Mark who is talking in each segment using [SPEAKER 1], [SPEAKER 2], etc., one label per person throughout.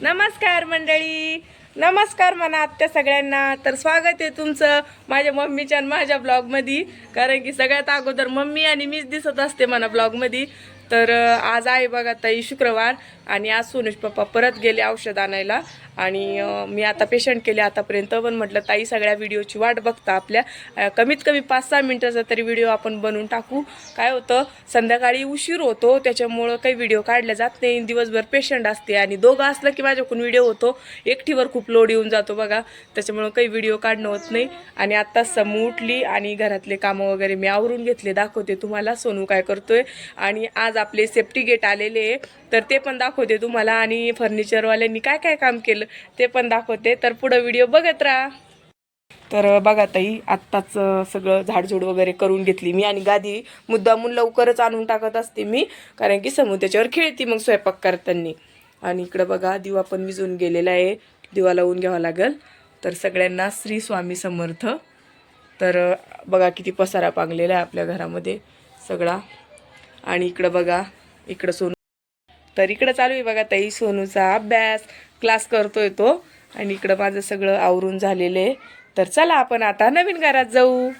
[SPEAKER 1] नमस्कार मंडळी, नमस्कार म्हणा आत्या सगळ्यांना. तर स्वागत आहे तुमचं माझ्या मम्मीच्या आणि माझ्या ब्लॉगमध्ये. कारण की सगळ्यात अगोदर मम्मी आणि मीच दिसत असते म्हणा ब्लॉगमध्ये. तर आज आहे बघा ताई शुक्रवार आणि आज सोनूश पप्पा परत गेले औषध आणायला आणि मी आता पेशंट केले आतापर्यंत. पण म्हटलं ताई सगळ्या व्हिडिओची वाट बघता आपल्या, कमीत कमी 5-6 मिनिटाचा तरी व्हिडिओ आपण बनवून टाकू. काय होतं संध्याकाळी उशीर होतो त्याच्यामुळं काही व्हिडिओ काढले जात नाही. दिवसभर पेशंट असते आणि दोघं असलं की माझ्याकडून व्हिडिओ होतो, एकटीवर खूप लोड येऊन जातो बघा, त्याच्यामुळं काही व्हिडिओ काढणं होत नाही. आणि आत्ता समू उठली आणि घरातले कामं वगैरे मी आवरून घेतले, दाखवते तुम्हाला सोनू काय करतोय. आणि आज आपले सेफ्टी गेट आलेले तर ते पण दाखवते तुम्हाला आणि फर्निचरवाल्यांनी काय काय काम केलं ते पण दाखवते. तर पुढं व्हिडिओ बघत राहा. तर बघा ताई आत्ताच सगळं झाडझूड वगैरे करून घेतली मी आणि गादी मुद्दामून लवकरच आणून टाकत असते मी, कारण की समू त्याच्यावर खेळती मग स्वयंपाक करताना. आणि इकडं बघा दिवा पण विजून गेलेला आहे, दिवा लावून घ्यावा लागेल. तर सगळ्यांना श्री स्वामी समर्थ. तर बघा किती पसारा पांगलेला आहे आपल्या घरामध्ये सगळा. आणि इकडं बघा इकडं सोनू, तर इकडं चालू आहे बघा ताई सोनूचा अभ्यास, क्लास करतोय तो. आणि इकडं माझं सगळं आवरून झालेलं आहे. तर चला आपण आता नवीन घरात जाऊ.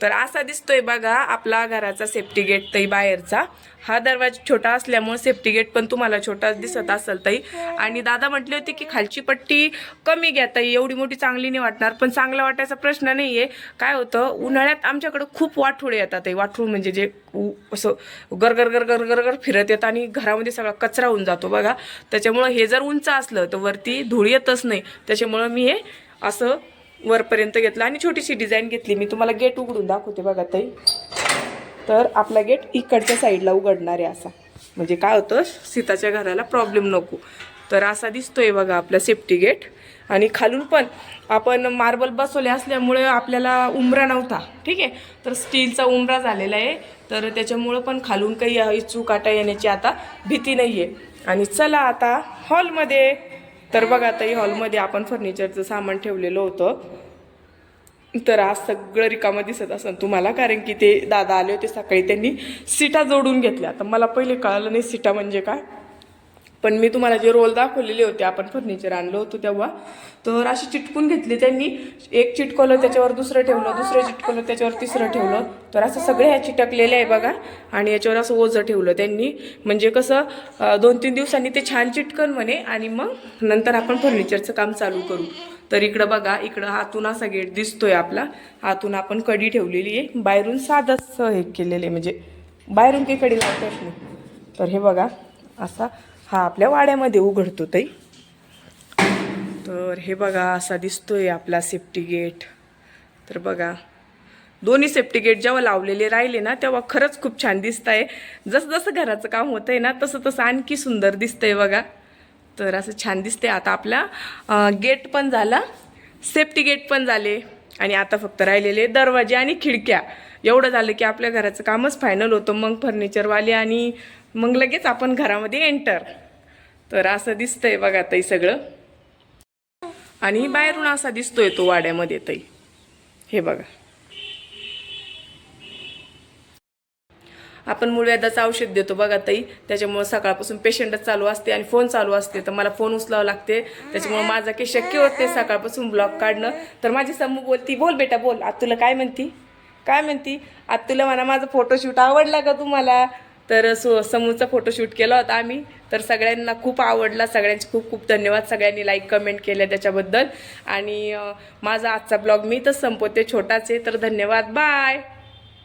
[SPEAKER 1] तर असा दिसतोय बघा आपला घराचा सेफ्टी गेट ताई बाहेरचा. हा दरवाजा छोटा असल्यामुळे सेफ्टी गेट पण तुम्हाला छोटाच दिसत असेल ताई. आणि दादा म्हटले होते की खालची पट्टी कमी घ्या ताई, एवढी मोठी चांगली नाही वाटणार. पण चांगला वाटायचा प्रश्न नाही आहे. काय होतं उन्हाळ्यात आमच्याकडं खूप वाठोळे येतात ताई. वाठरू म्हणजे जे असं गरगर गरगर गरगर फिरत येतं आणि घरामध्ये सगळा कचरा होऊन जातो बघा. त्याच्यामुळं हे जर उंच असलं तर वरती धूळ येतच नाही. त्याच्यामुळं मी हे असं वरपर्यंत घेतलं आणि छोटीशी डिझाईन घेतली. मी तुम्हाला गेट उघडून दाखवते बघा ताई. तर आपला गेट इकडच्या साईडला उघडणार आहे असा, म्हणजे काय होतं सीताच्या घराला प्रॉब्लेम नको. तर असा दिसतोय बघा आपला सेफ्टी गेट. आणि खालून पण आपण मार्बल बसवले असल्यामुळे आपल्याला उंबरा नव्हता, ठीक आहे, तर स्टीलचा उंबरा झालेला आहे. तर त्याच्यामुळं पण खालून काही चूकाटा येण्याची आता भीती नाही आहे. आणि चला आता हॉलमध्ये. तर बघा ताई हॉलमध्ये आपण फर्निचरचं सामान ठेवलेलं होतं. तर आज सगळं रिकामं दिसत असेल तुम्हाला, कारण की ते दादा आले होते सकाळी, त्यांनी सीटा जोडून घेतल्या. तर मला पहिले कळालं नाही सीटा म्हणजे काय, पण मी तुम्हाला जे रोल दाखवलेले होते आपण फर्निचर आणलं होतं तेव्हा, तर अशी चिटकून घेतली त्यांनी. एक चिटकवलं त्याच्यावर दुसरं ठेवलं, दुसरं चिटकवलं त्याच्यावर तिसरं ठेवलं. तर असं सगळे ह्या चिटकलेले आहे बघा. आणि याच्यावर असं ओझं ठेवलं त्यांनी, म्हणजे कसं 2-3 दिवसांनी ते छान चिटकन म्हणे आणि मग नंतर आपण फर्निचरचं काम चालू करू. तर इकडं बघा इकडं हातून असा गेट दिसतोय आपला. हातून आपण कडी ठेवलेली आहे, बाहेरून साधंच हे केलेलं आहे, म्हणजे बाहेरून काही कडी लावतात नाही. तर हे बघा असा हा आपल्या वाड्यामध्ये उघडतो ताई. तर हे बघा असा दिसतोय आपला सेफ्टी गेट. तर बघा दोन्ही सेफ्टी गेट जेव्हा लावलेले राहिले ना तेव्हा खरंच खूप छान दिसत आहे. जसं जसं घराचं काम होतं आहे ना तसं तसं आणखी सुंदर दिसतंय बघा. तर असं छान दिसते. आता आपला गेट पण झाला, सेफ्टी गेट पण झाले आणि आता फक्त राहिलेले दरवाजे आणि खिडक्या. एवढं झालं की आपल्या घराचं कामच फायनल होतं. मग फर्निचरवाले आणि मग लगेच आपण घरामध्ये एंटर. तर असं दिसतंय बघा ताई सगळं. आणि बाहेरून असा दिसतोय तो वाड्यामध्ये ताई. हे बघा आपण मूळव्याधाचं औषध देतो बघा ताई, त्याच्यामुळे सकाळपासून पेशंटच चालू असते आणि फोन चालू असते. तर मला फोन उचलावं लागते, त्याच्यामुळे माझं काही शक्य होत नाही सकाळपासून ब्लॉग काढणं. तर माझी समू बोलती, बोल बेटा बोल, आज तुला काय म्हणती, काय म्हणती आज तुला म्हणा माझा फोटोशूट आवडला का तुम्हाला. तर समूचा फोटोशूट केला होता आम्ही. तर सगळ्यांना खूप आवडला, सगळ्यांचे खूप खूप धन्यवाद. सगळ्यांनी लाईक कमेंट केल्या त्याच्याबद्दल. आणि माझा आजचा ब्लॉग मी तर संपवते, छोटाच आहे. तर धन्यवाद, बाय.